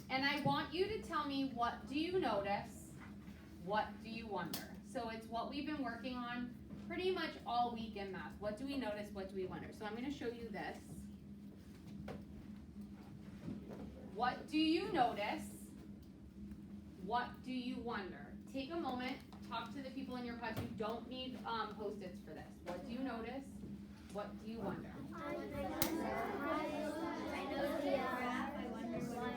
And I want you to tell me, what do you notice? What do you wonder? So it's what we've been working on pretty much all week in math. What do we notice? What do we wonder? So I'm going to show you this. What do you notice? What do you wonder? Take a moment, talk to the people in your class. You don't need Post-its for this. What do you notice? What do you wonder? I know the graph. I wonder why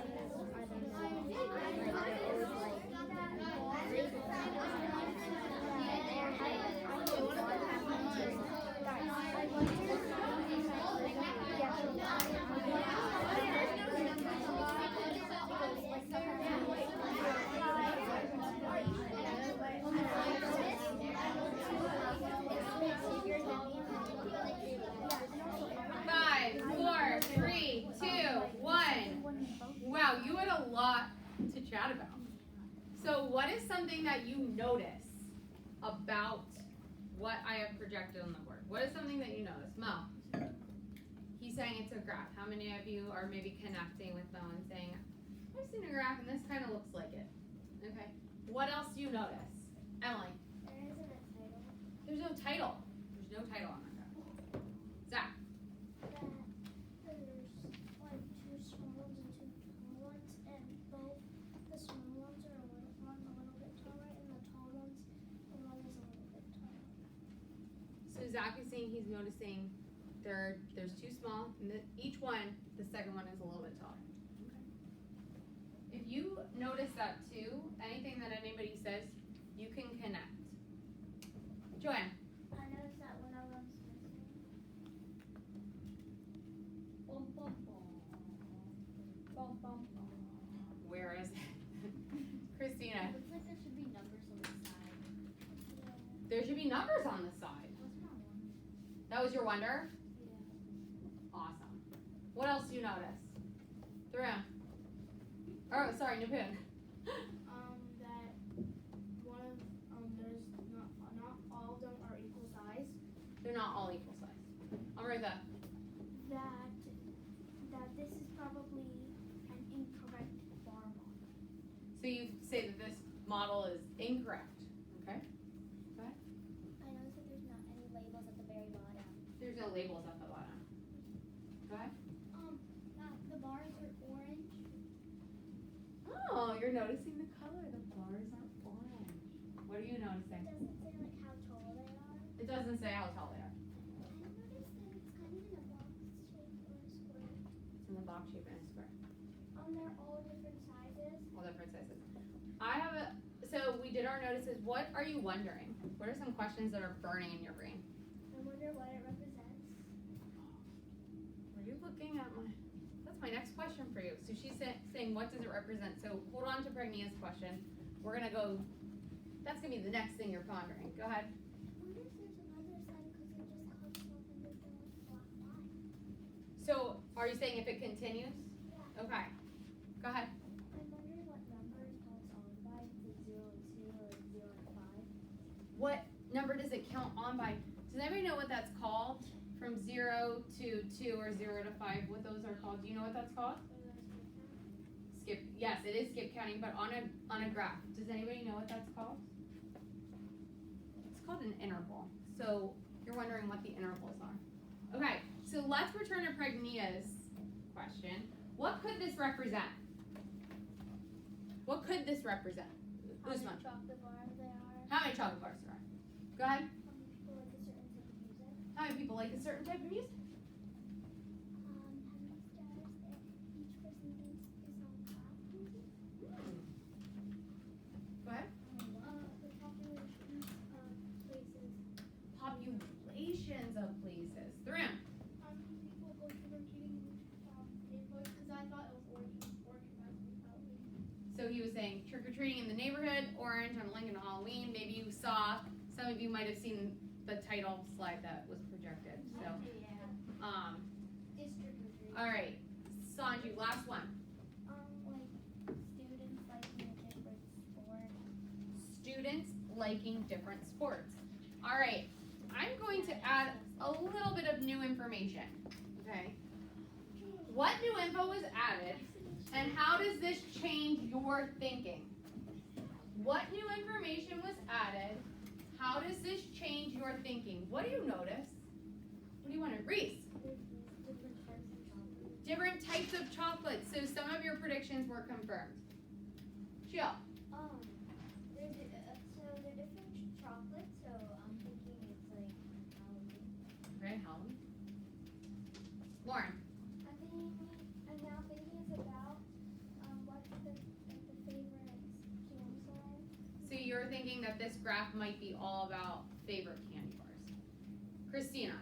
Five, 4, 3, 2, 1. Wow, you had a lot to chat about. So what is something that you notice about what I have projected on the board? What is something that you notice? Mo. He's saying it's a graph. How many of you are maybe connecting with Mo and saying, I've seen a graph and this kind of looks like it? Okay. What else do you notice? Emily. there isn't a title. There's no title. There's no title on that graph. Zach. That there's like two small ones and two tall ones, and both the small ones are a little bit taller, and the tall ones, one is a little bit taller. So Zach is saying he's noticing there's two small, and each one, the second one is a little bit taller. Okay. If you notice that too, anything that anybody says, you can connect. Joanne. I noticed that one of them's missing. Where is it? Christina. Looks like there should be numbers on the side. There should be numbers on the side. What's my one? That was your wonder? Yeah. Awesome. What else do you notice? Through. Oh, sorry, Napoon. That one of there's not all of them are equal size. They're not all equal size. Amrita. That this is probably an incorrect bar model. So you say that this model is incorrect. Okay. Go ahead. I noticed that there's not any labels at the very bottom. There's no labels at the bottom. Go ahead. The bars are orange. Oh, you're noticing the color. The bars are orange. What are you noticing? It doesn't say like how tall they are. It doesn't say how tall they are. I noticed that it's kind of in a box shape or a square. It's in the box shape and a square. They're all different sizes. All different sizes. So we did our notices. What are you wondering? What are some questions that are burning in your brain? I wonder what it represents. Are you looking at that's my next question for you. So she's saying, what does it represent? So hold on to Pregnia's question. We're going to go, that's going to be the next thing you're pondering. Go ahead. I wonder if there's another side because it just cuts off and there's a black line. So are you saying if it continues? Yeah. Okay. Go ahead. I wonder what number it counts on by, the 0 and 2 or 0 and 5. What number does it count on by? Does anybody know what that's called? From 0 to 2 or 0 to 5, what those are called? Do you know what that's called? Skip. Yes, it is skip counting, but on a graph. Does anybody know what that's called? It's called an interval. So you're wondering what the intervals are. Okay, so let's return to Pregnia's question. What could this represent? What could this represent? How many Usman. chocolate bars there are. How many chocolate bars there are? Go ahead. How many people like How many people like a a certain type of music. certain type of music? How many stars that each person thinks is on top. Go ahead. The populations of places. Populations of places. Through. How many people go trick-or-treating neighborhoods? Because I thought it was organized with Halloween. So he was saying trick-or-treating in the neighborhood, orange on Lincoln Halloween. Maybe you saw, some of you might have seen the title slide that was projected. So, Yeah. It's trick-or-treating. all right, Sanju, last one. Like students liking a different sport. Students liking different sports. All right, I'm going to add a little bit of new information. Okay. What new info was added And how does this change your thinking? What new information was added? How does this change your thinking? What do you notice? What do you want to read? Different types of chocolate. So some of your predictions were confirmed. Jill. They're different chocolates, so I'm thinking it's like Halloween. Okay, Helen. Lauren. I'm now thinking it's about what's the favorite candy bar. So you're thinking that this graph might be all about favorite candy bars. Christina.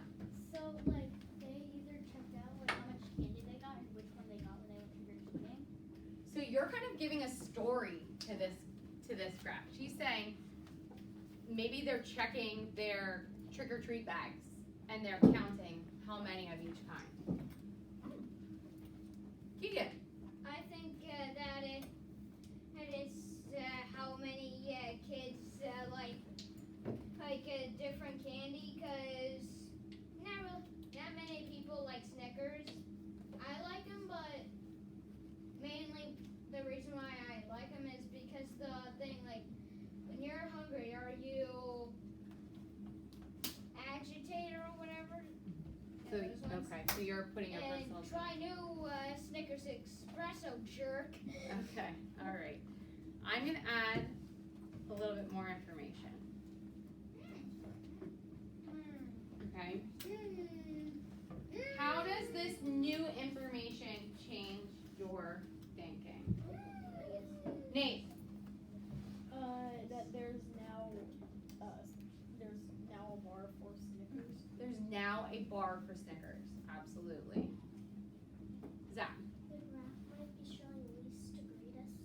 So, like, they either checked out like how much candy they got and which one they got when they went trick or treating. So you're kind of giving a story to this graph. She's saying maybe they're checking their trick or treat bags and they're counting how many of each kind. Keegan. I think that it's how many kids like different candy, because not many people like Snickers. I like them, but mainly the reason why I like them is because the thing, like, when you're hungry, are you agitated or whatever? So Those ones. okay, so you're putting your And personal. try new Snickers Espresso, jerk. Okay, all right. I'm gonna add a little bit more information. Okay. How does this new information change your thinking? Nate. That there's now a bar for Snickers. There's now a bar for Snickers. Absolutely. Zach. The graph might be showing least to greatest.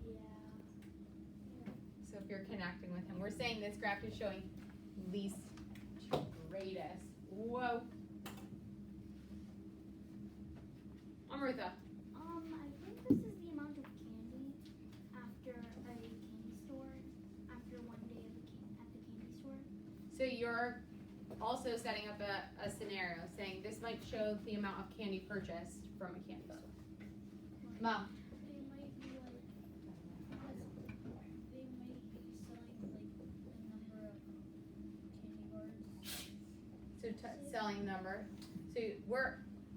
Yeah. So if you're connecting with him, we're saying this graph is showing least to greatest. Whoa. Amrutha. I think this is the amount of candy after a candy store, after one day at the candy store. So you're also setting up a scenario saying this might show the amount of candy purchased from a candy store. Mom. They might be like, they might be selling like the number of candy bars. So selling number. So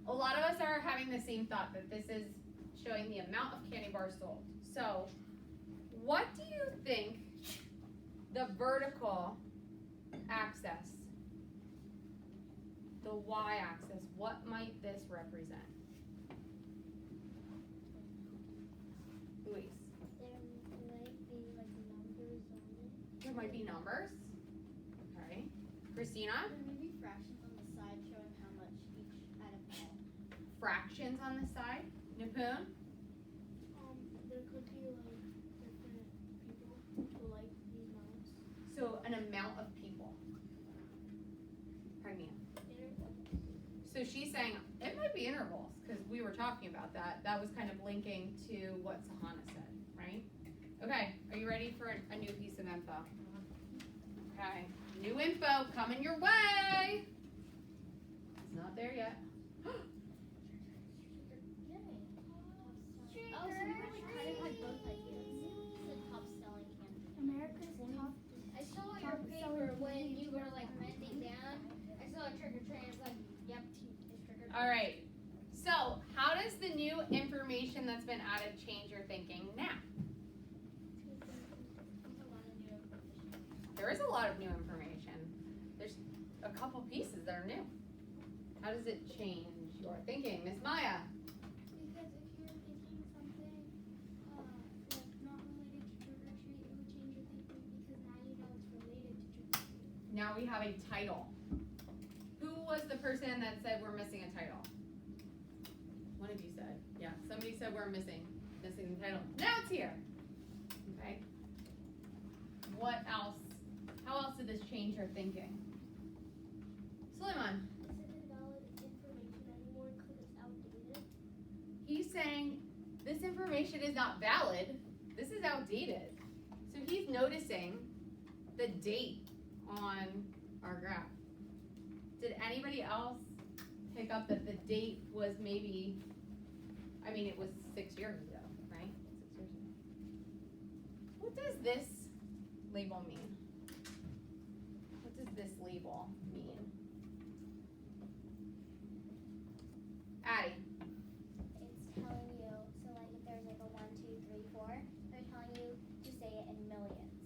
a lot of us are having the same thought that this is showing the amount of candy bars sold. So what do you think the vertical axis, the y-axis, what might this represent? Luis. There might be like numbers on it. There might be numbers. Okay. Christina. There may be fractions on the side showing how much each item had. Fractions on the side. Nipun. There could be like different people who like these amounts. So an amount of people. Pardon me. So she's saying it might be intervals because we were talking about that. That was kind of linking to what Sahana said, right? Okay, are you ready for a new piece of info? Okay, new info coming your way. It's not there yet. Oh, so you really kind of had both ideas. The top selling candy. America's top. I saw your paper when you were like bending down. I saw a trick or treat. I was like, yep, it's trick or treat. All right. So how does the new information that's been added change your thinking now? There is a lot of new information. There's a couple pieces that are new. How does it change your thinking? Miss Maya. Because if you're thinking something like not related to trick or treat, it would change your thinking because now you know it's related to trick or treat. Now we have a title. Who was the person that said we're missing a title? One of you said. Yeah, somebody said we're missing the title. Now it's here. Okay. What else? How else did this change your thinking? Suleiman. This isn't valid information anymore because it's outdated. He's saying this information is not valid. This is outdated. So he's noticing the date on our graph. Did anybody else pick up that the date was maybe, it was 6 years ago, right? 6 years ago. What does this label mean? What does this label mean? Addie. It's telling you, so like if there's like a 1, 2, 3, 4, they're telling you to say it in millions.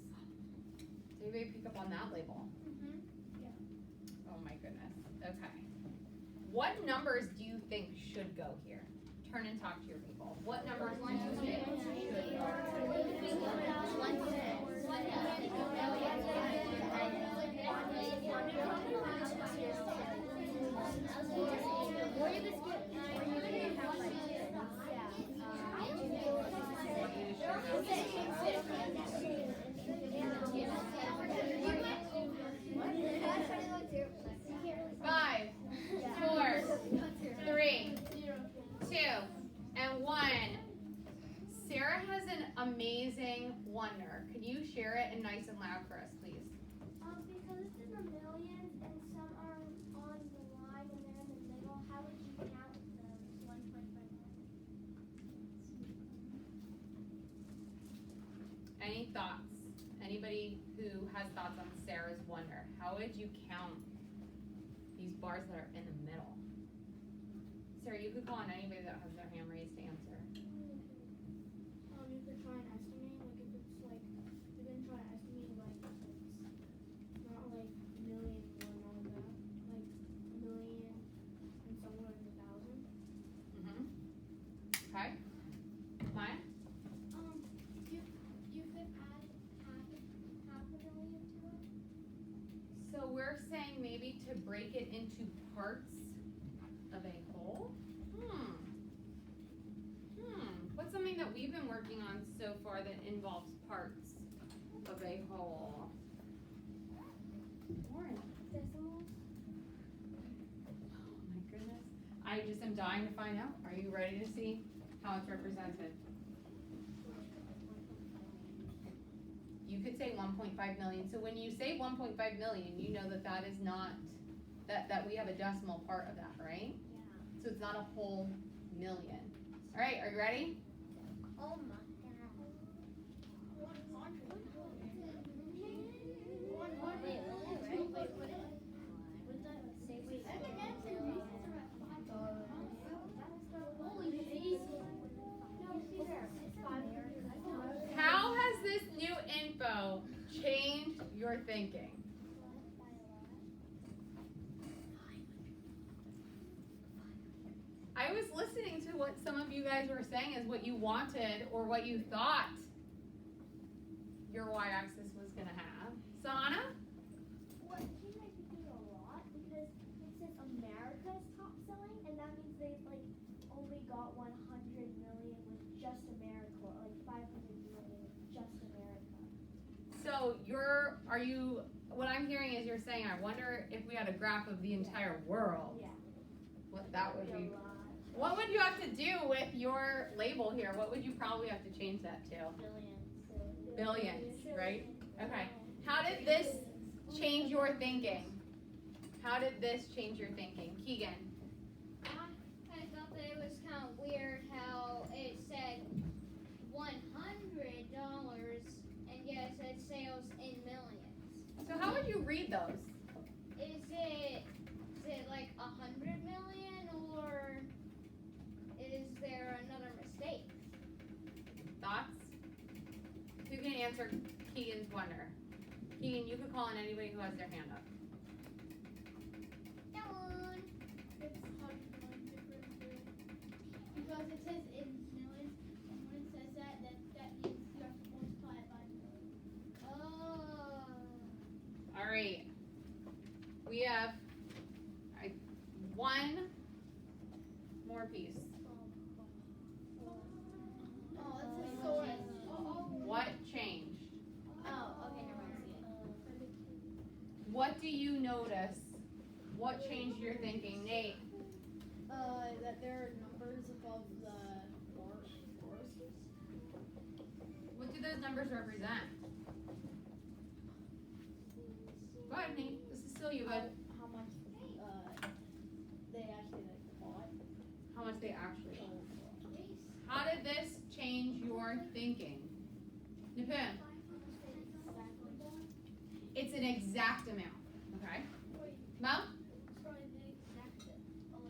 Did anybody pick up on that label? Mm-hmm. Oh my goodness. Okay. What numbers do you think should go here? Turn and talk to your people. What numbers do you think should go? Five, 4, 3, 2, and 1. Sarah has an amazing wonder. Could you share it and nice and loud for us, please? Because it's in the millions and some are on the line and they're in the middle, how would you count those 1.5 million? Any thoughts? Anybody who has thoughts on Sarah's wonder? How would you count these bars that are in the middle? Sarah, you could call on anybody that has their hand raised to answer. You could try and estimate, like if it's like, you can try and estimate like it's not like million or all that, like million and somewhere in the thousand. Okay. Maya? You could add half a million to it. So we're saying maybe to break it into parts of a whole? What's something that we've been working on so far that involves parts of a whole? Lauren. Decimals. Oh my goodness. I just am dying to find out. Are you ready to see how it's represented? You could say 1.5 million. So when you say 1.5 million, you know that that is not, that we have a decimal part of that, right? Yeah. So it's not a whole million. All right, are you ready? Oh my god. 100. Wait, How has this new info changed your thinking? I was listening to what some of you guys were saying is what you wanted or what you thought your y-axis was going to have. Sana? Well, he might be doing a lot because it says America's top selling, and that means they've like only got 100 million with just America, or like 500 million with just America. So what I'm hearing is you're saying, I wonder if we had a graph of the entire world, Yeah. what that would be. A lot. What would you have to do with your label here? What would you probably have to change that to? Billions, right? Okay. How did this change your thinking? How did this change your thinking? Keegan? I thought that it was kind of weird how it said $100 and yet it said sales in millions. So how would you read those? Is it like 100 million or is there another mistake? Thoughts? Who can answer Keegan's wonder? Keegan, you could call on anybody who has their hand up. Dawn. It's hard to know different because it says in millions, and when it says that means you have to multiply it by million. Oh. All right. We have one more piece. Oh, it says source. What changed? Oh, okay, never mind. See it. What do you notice? What changed your thinking? Nate? That there are numbers above the forces. What do those numbers represent? Go ahead, Nate. This is still you, bud. How much they actually like bought. How much they actually own. How did you're thinking. Nipun, it's an exact amount, okay? Mo? Sorry, the exact price of.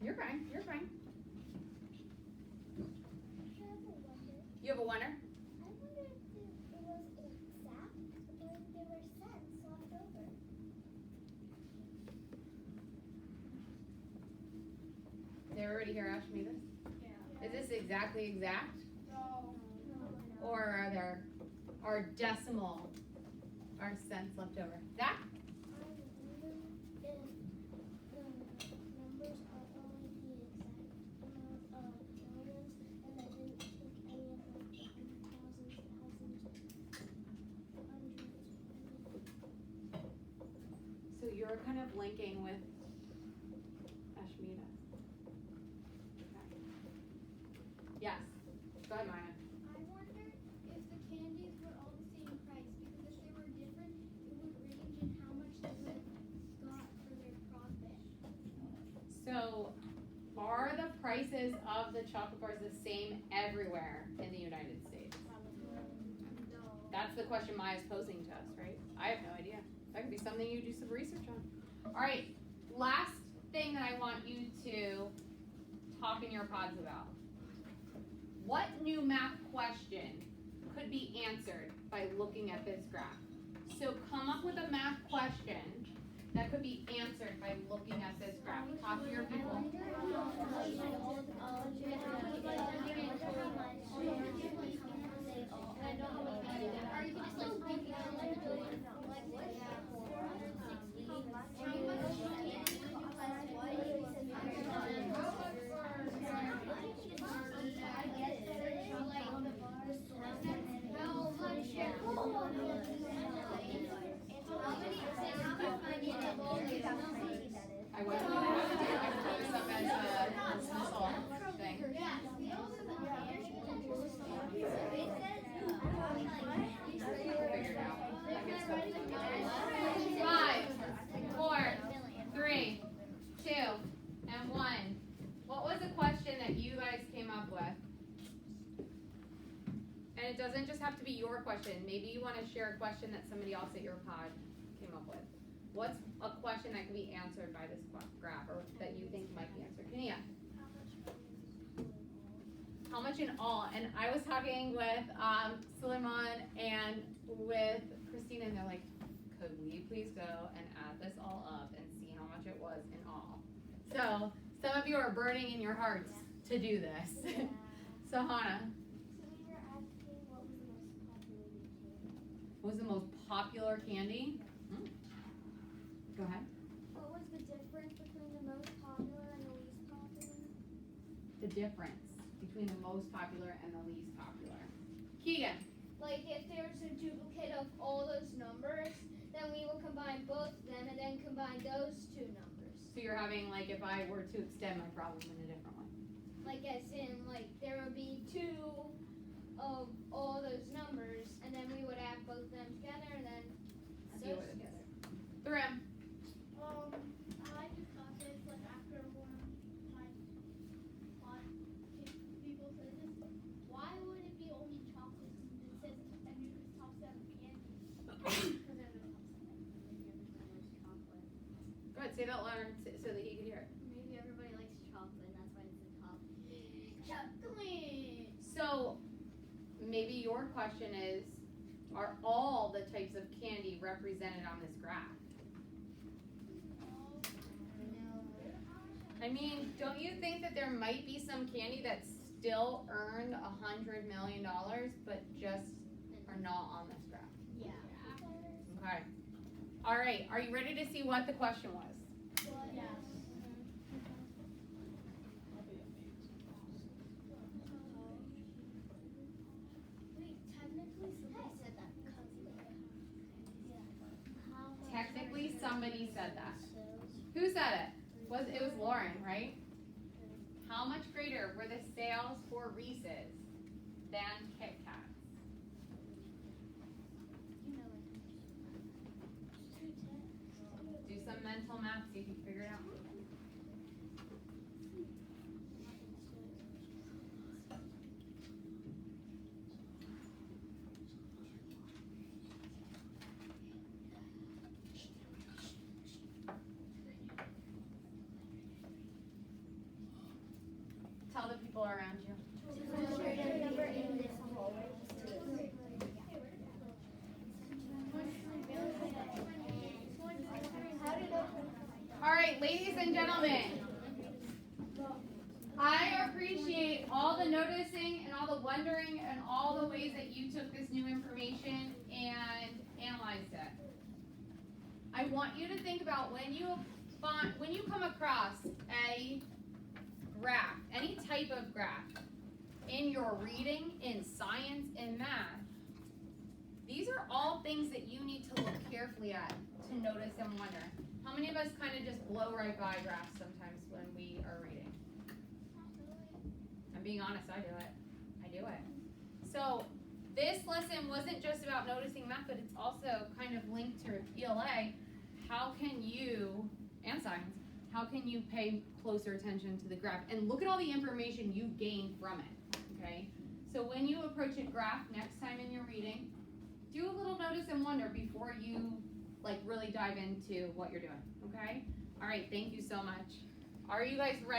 You're fine, you're fine. I have a wonder. You have a winner? I wonder if it was exact or if there were cents left over. They already here asked me this. Yeah. Is this exactly exact? No. Or are there decimal or cents left over? Zach? I wonder if the numbers are only the exact amount of millions and they didn't take any of like the hundreds. So you're kind of linking with Ashmita. Okay. Yes. Go ahead, Maya. I wonder if the candies were all the same price because if they were different, it would range in how much they would have got for their profit. So are the prices of the chocolate bars the same everywhere in the United States? That's the question Maya's posing to us, right? I have no idea. That could be something you do some research on. All right, last thing that I want you to talk in your pods about. What new math question could be answered by looking at this graph? So come up with a math question that could be answered by looking at this graph. Talk to your people. I wasn't going to have to do it. I put this up as a dismissal thing. Figure it out. I can spell. 5, 4, 3, 2, and 1. What was the question that you guys came up with? And it doesn't just have to be your question. Maybe you want to share a question that somebody else at your pod came up with. What's a question that can be answered by this graph or that you think might be answered? Kania? How much in all? And I was talking with Suleiman and with Christina, and they're like, could we please go and add this all up and see how much it was in all? So some of you are burning in your hearts to do this. Yeah. So Hannah, So we were asking what was the most popular candy. what was the most popular candy? Go ahead. What was the difference between the most popular and the least popular? The difference between the most popular and the least popular. Keegan. Like if there's a duplicate of all those numbers, then we will combine both of them and then combine those two numbers. So you're having like if I were to extend my problem in a different way. Like as in like there would be two of all those numbers and then we would add both of them together and then add See those what it is. together. Three. I discussed it like after one of my people said this. Why would it be only chocolate and it says and you just top 7 candy? Because they're the top 7. Go ahead, say that louder so that he can hear it. Maybe everybody likes chocolate and that's why it's the top. Chocolate! So maybe your question is, are all the types of candy represented on this graph? I mean, don't you think that there might be some candy that still earned $100 million but just are not on this graph? Yeah. Okay. All right, are you ready to see what the question was? Yes. Wait, technically somebody said that because Technically, somebody said that. Who said it? It was Lauren, right? How much greater were the sales for Reese's than Kit Kats? Do some mental math, see if you can figure it out. Tell the people around you. All right, ladies and gentlemen, I appreciate all the noticing and all the wondering and all the ways that you took this new information and analyzed it. I want you to think about when you come across a graph, any type of graph, in your reading, in science, in math, these are all things that you need to look carefully at to notice and wonder. How many of us kind of just blow right by graphs sometimes when we are reading? I'm being honest, I do it. So this lesson wasn't just about noticing math, but it's also kind of linked to ELA. How can you, and science, how can you pay closer attention to the graph and look at all the information you gain from it, okay? So when you approach a graph next time in your reading, do a little notice and wonder before you really dive into what you're doing, okay? All right, thank you so much. Are you guys ready?